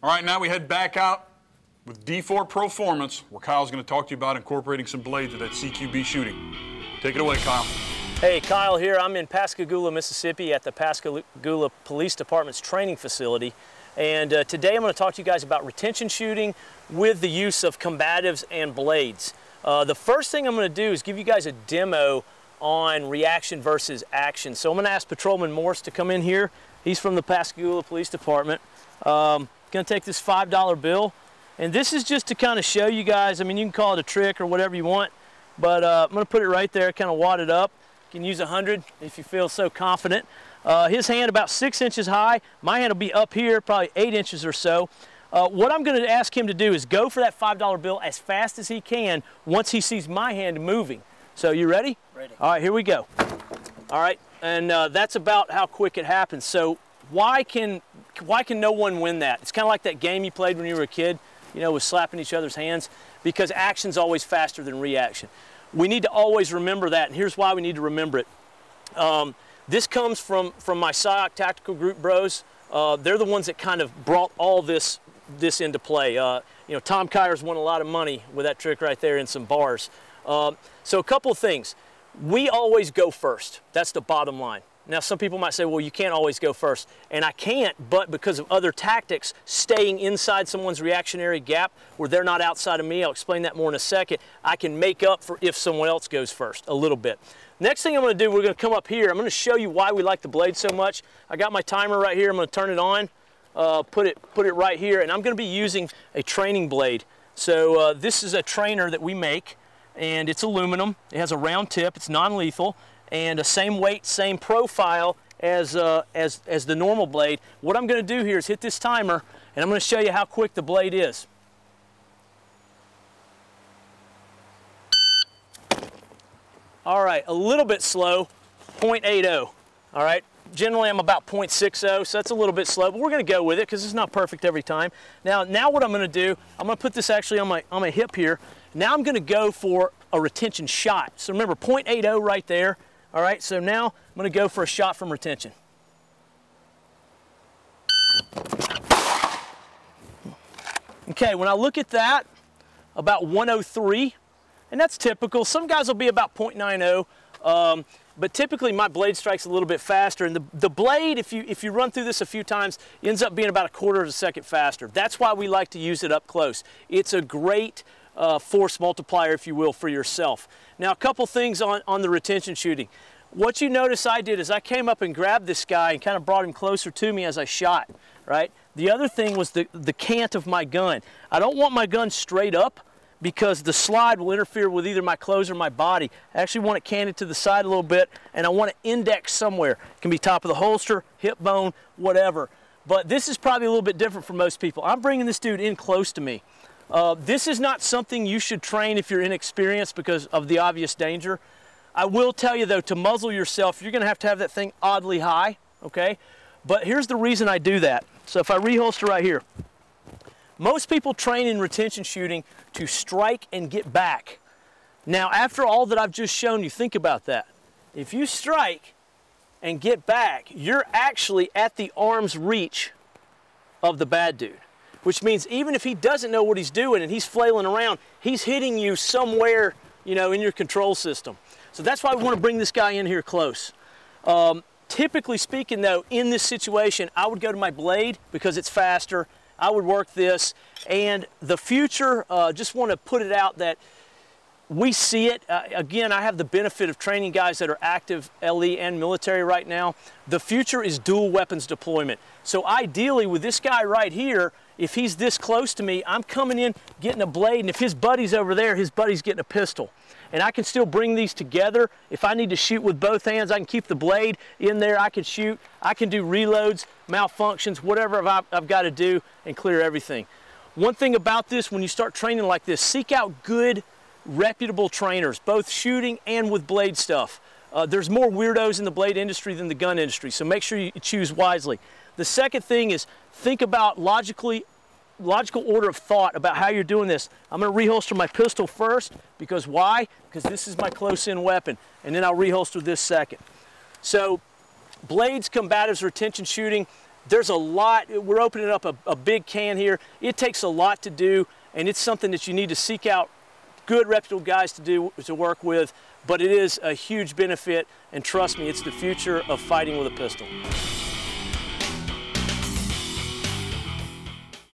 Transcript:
All right, now we head back out with Defoor Performance, where Kyle's going to talk to you about incorporating some blades with that CQB shooting. Take it away, Kyle. Hey, Kyle here. I'm in Pascagoula, Mississippi at the Pascagoula Police Department's training facility. And today I'm going to talk to you guys about retention shooting with the use of combatives and blades. The first thing I'm going to do is give you guys a demo on reaction versus action. So I'm going to ask Patrolman Morse to come in here. He's from the Pascagoula Police Department. Going to take this $5 bill. And this is just to kind of show you guys, I mean, you can call it a trick or whatever you want, but I'm going to put it right there, kind of wad it up. You can use 100 if you feel so confident. His hand about 6 inches high. My hand will be up here, probably 8 inches or so. What I'm going to ask him to do is go for that $5 bill as fast as he can once he sees my hand moving. So you ready? Ready. All right, here we go. All right, and that's about how quick it happens. So why can no one win that? It's kind of like that game you played when you were a kid, you know, with slapping each other's hands, because action's always faster than reaction. We need to always remember that, and here's why we need to remember it. This comes from my SIOC Tactical Group bros. They're the ones that kind of brought all this into play. You know, Tom Kyers won a lot of money with that trick right there in some bars. So a couple of things. We always go first. That's the bottom line. Now, some people might say, well, you can't always go first. And I can't, but because of other tactics, staying inside someone's reactionary gap where they're not outside of me, I'll explain that more in a second, I can make up for if someone else goes first a little bit. Next thing I'm going to do, we're going to come up here. I'm going to show you why we like the blade so much. I got my timer right here. I'm going to turn it on, put it right here, and I'm going to be using a training blade. So this is a trainer that we make, and it's aluminum. It has a round tip. It's non-lethal. And the same weight, same profile as the normal blade. What I'm going to do here is hit this timer, and I'm going to show you how quick the blade is. All right, a little bit slow, 0.80. All right, generally I'm about 0.60, so that's a little bit slow, but we're going to go with it because it's not perfect every time. Now what I'm going to do, I'm going to put this actually on my hip here. Now I'm going to go for a retention shot. So remember, 0.80 right there. All right, so now I'm going to go for a shot from retention. Okay, when I look at that, about 103, and that's typical. Some guys will be about 0.90, but typically my blade strikes a little bit faster. And the blade, if you run through this a few times, ends up being about 1/4 of a second faster. That's why we like to use it up close. It's a great force multiplier, if you will, for yourself. Now, a couple things on the retention shooting. What you notice I did is I came up and grabbed this guy and kind of brought him closer to me as I shot, right? The other thing was the cant of my gun. I don't want my gun straight up because the slide will interfere with either my clothes or my body. I actually want it canted to the side a little bit, and I want it indexed somewhere. It can be top of the holster, hip bone, whatever. But this is probably a little bit different for most people. I'm bringing this dude in close to me. This is not something you should train if you're inexperienced because of the obvious danger. I will tell you though, to muzzle yourself, you're going to have that thing oddly high, okay? But here's the reason I do that. So if I reholster right here, most people train in retention shooting to strike and get back. Now, after all that I've just shown you, think about that. If you strike and get back, you're actually at the arm's reach of the bad dude. Which means even if he doesn't know what he's doing and he's flailing around, he's hitting you somewhere, you know, in your control system. So that's why we want to bring this guy in here close. Typically speaking though, in this situation, I would go to my blade because it's faster. I would work this. And the future, just want to put it out that we see it. Again, I have the benefit of training guys that are active LE and military right now. The future is dual weapons deployment. So ideally with this guy right here, if he's this close to me, I'm coming in, getting a blade, and if his buddy's over there, his buddy's getting a pistol. And I can still bring these together. If I need to shoot with both hands, I can keep the blade in there, I can shoot, I can do reloads, malfunctions, whatever I've got to do and clear everything. One thing about this, when you start training like this, seek out good, reputable trainers, both shooting and with blade stuff. There's more weirdos in the blade industry than the gun industry, so make sure you choose wisely. The second thing is think about logical order of thought about how you're doing this. I'm going to reholster my pistol first because why? Because this is my close-in weapon, and then I'll reholster this second. So blades, combatives, retention shooting, There's a lot. We're opening up a big can here. It takes a lot to do, and it's something that you need to seek out good, reputable guys to work with, but it is a huge benefit, and trust me, it's the future of fighting with a pistol.